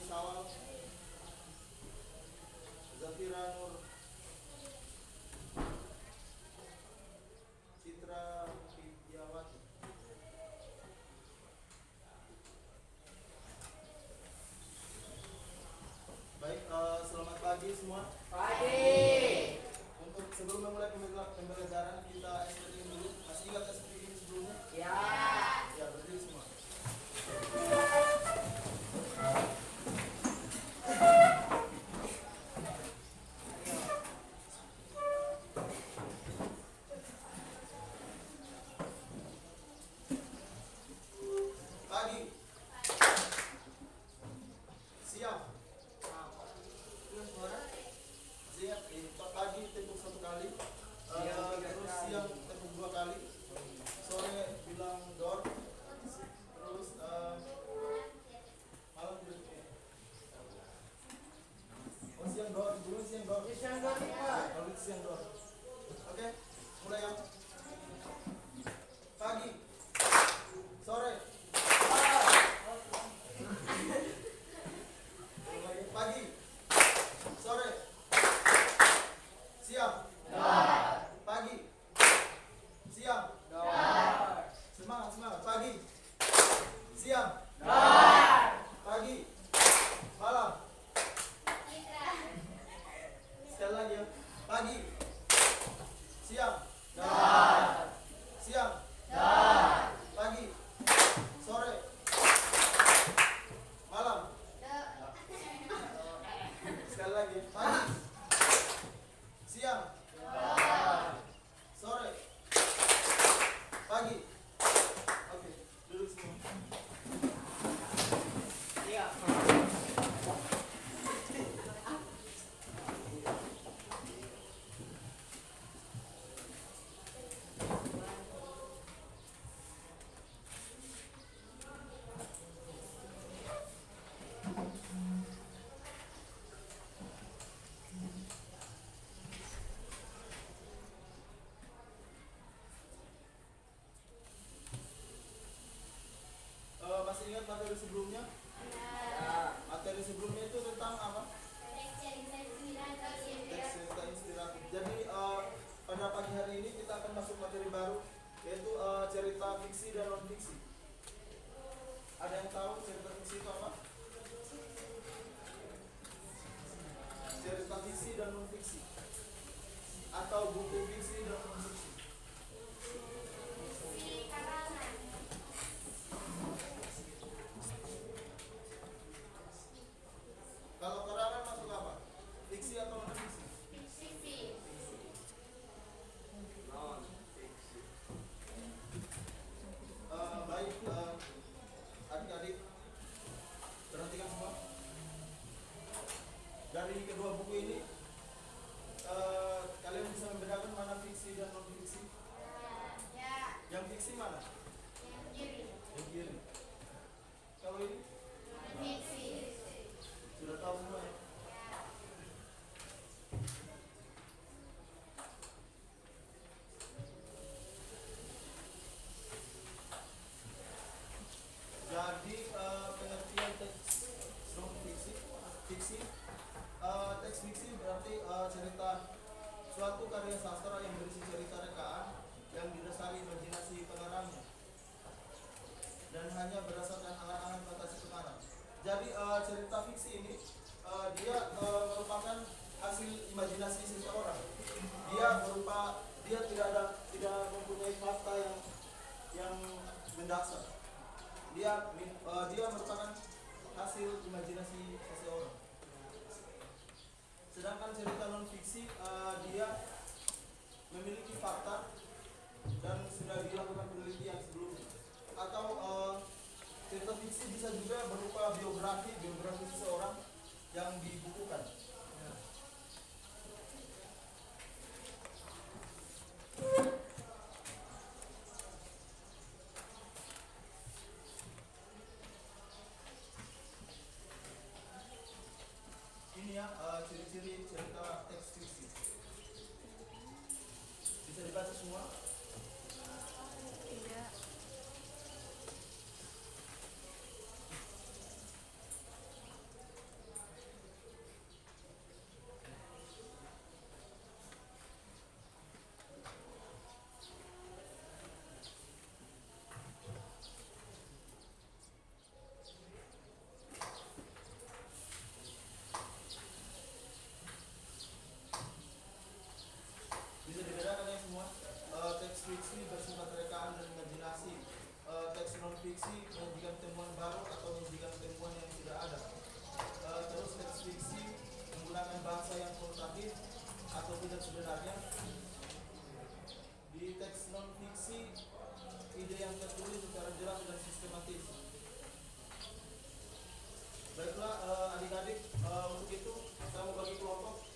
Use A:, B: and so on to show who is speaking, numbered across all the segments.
A: Sawal, Zafira Nur, Citra Widyawati. Baik, selamat pagi semua.
B: Pagi.
A: Untuk sebelum memulai pembelajaran kita SPT dulu. Masih ingat SPT ini sebelumnya?
B: Ya.
A: Ya, berdiri semua. Pagi. Siap. Siap. Pagi tepuk 1 kali. Terus siang tepuk 2 kali. Sore bilang door. Terus malam berikutnya. Oh, siang door, dulu siang door.
B: Siang door, Pak.
A: Kalau itu siang door. Oke, mulai ya. Pagi. Sore. Mulai pagi. Sore. Siang. Pagi. Siang. Semangat, semangat. Pagi. Siang. Pagi. Malam. Sekali lagi ya. Pagi. Siang. Siang. Pagi. Sore. Malam. Sekali lagi. Pagi. Siang. Sore. Pagi. Oke, duduk semua.
B: Iya.
A: Masih ingat materi sebelumnya? Materi sebelumnya itu tentang apa? Teks cerita inspiratif. Jadi pada pagi hari ini kita akan masuk materi baru, yaitu cerita fiksi dan non fiksi. Ada yang tahu cerita fiksi itu apa? Cerita fiksi dan non fiksi, atau buku fiksi dan non fiksi. Kalau karangan masuk apa? Fiksi atau non fiksi? Baik, adik-adik, perhatikan semua. Dari kedua buku ini, kalian bisa membedakan mana fiksi dan non fiksi? Yang fiksi mana? Yang kiri. Kalau ini sudah tahu semua ya? Jadi pengertian teks non fiksi, fiksi, teks fiksi berarti cerita suatu karya sastra yang berisi cerita rekaan yang didasari imajinasi pengarangnya dan hanya berdasarkan angan-angan fantasi pengarang. Jadi cerita fiksi ini dia merupakan hasil imajinasi seseorang. Dia tidak mempunyai fakta yang mendasar. Dia merupakan hasil imajinasi seseorang. Sedangkan cerita non fiksi dia memiliki fakta dan sudah dilakukan penelitian sebelumnya. Atau cerita fiksi bisa juga berupa biografi seseorang yang dibukukan. Ini ya ciri-ciri cerita teks fiksi. Bisa dibaca semua?
C: Tidak.
A: 1. bahasa yang konotatif atau tidak sebenarnya. Di teks non-fiksi, ide yang tertulis secara jelas dan sistematis. Baiklah adik-adik, untuk itu saya mau bagi kelompok.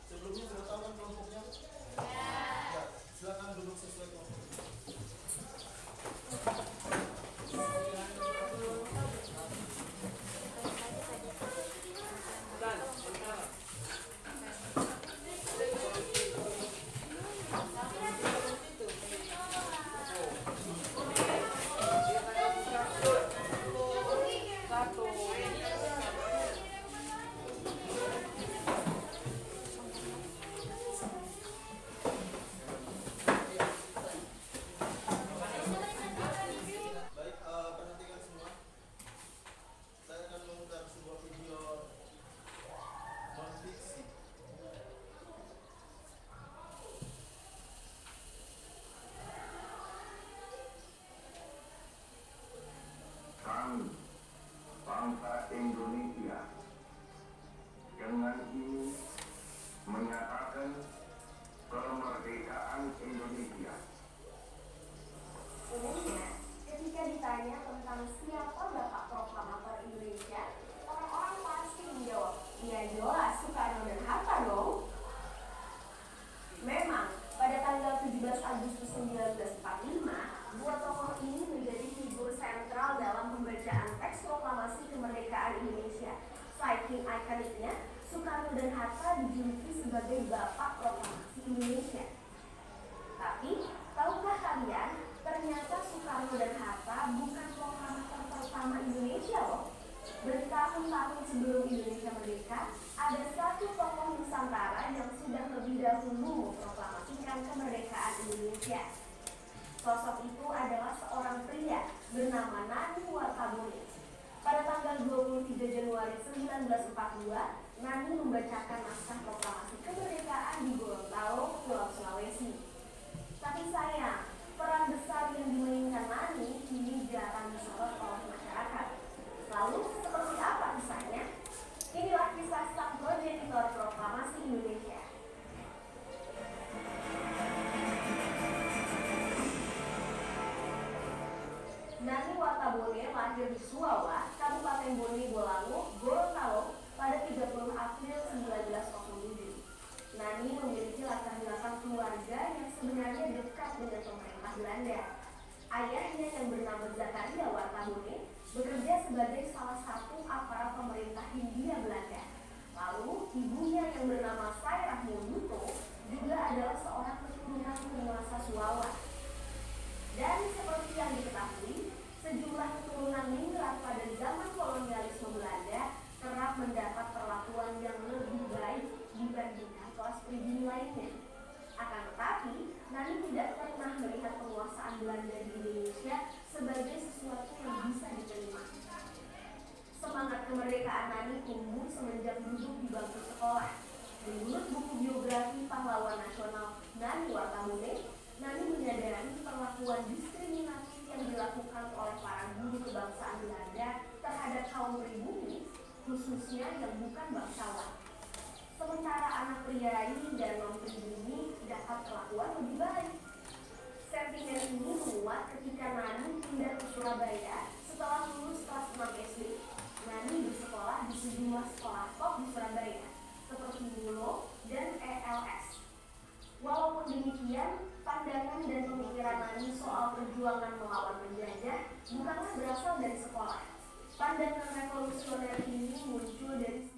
A: Sebelumnya sudah tahu kan kelompoknya? Ya, silakan duduk sesuai kelompok. Baik, perhatikan semua. Saya akan memutar sebuah video non-fiksi.
C: Kami, bangsa Indonesia, dengan ini menyatakan kemerdekaan Indonesia.
D: Umumnya, ketika ditanya tentang siapa Bapak Proklamator Indonesia, orang-orang pasti menjawab, ya jelas Soekarno dan Hatta dong. Memang, pada tanggal 17 Agustus 1945, dua tokoh ini menjadi figur sentral dalam pembacaan teks proklamasi kemerdekaan Indonesia. Saking ikoniknya, Soekarno dan Hatta dijuluki sebagai Bapak Proklamasi Indonesia. Tapi, tahukah kalian, ternyata Soekarno dan Hatta bukan proklamator pertama Indonesia loh. Bertahun-tahun sebelum Indonesia merdeka, ada satu tokoh Nusantara yang sudah lebih dahulu memproklamasikan kemerdekaan Indonesia. Sosok itu adalah seorang pria bernama Nani Wartabone. Pada tanggal 23 Januari 1942, Nani membacakan naskah proklamasi kemerdekaan di Gorontalo, Pulau Sulawesi. Tapi sayang, peran besar yang dimainkan Nani kini jarang disorot oleh masyarakat. Lalu, seperti apa kisahnya? Inilah kisah sang progenitor proklamasi Indonesia. Nani Wartabone lahir di Suawa, Kabupaten Bone Bolango, Gorontalo pada 30 April 1907. Nani memiliki latar belakang keluarga yang sebenarnya dekat dengan pemerintah Belanda. Ayahnya yang bernama Zakaria Wartabone bekerja sebagai salah satu aparat pemerintah Hindia Belanda. Lalu ibunya yang bernama Sairah Moduto juga adalah seorang keturunan penguasa Suawa. Dan seperti yang diketahui, sejumlah keturunan ningrat pada zaman kolonialisme Belanda kerap mendapat perlakuan yang lebih baik dibandingkan kelas pribumi lainnya. Akan tetapi, Nani tidak pernah melihat penguasaan Belanda di Indonesia sebagai sesuatu yang bisa diterima. Semangat kemerdekaan Nani tumbuh semenjak duduk di bangku sekolah. Menurut buku biografi pahlawan nasional Nani Wartabone, Nani menyadari perlakuan diskriminatif yang dilakukan oleh para guru kebangsaan Belanda terhadap kaum pribumi, khususnya yang bukan bangsawan. Sementara anak priai dan non-pribumi dapat perlakuan lebih baik. Sentimen ini menguat ketika Nani pindah ke Surabaya setelah lulus kelas 6 SD. Nani bersekolah di sejumlah sekolah top di Surabaya, seperti Mulo dan ELS. Walaupun demikian, pandangan dan pemikiran Nani soal perjuangan melawan penjajah bukanlah berasal dari sekolah. Pandangan revolusioner ini muncul dari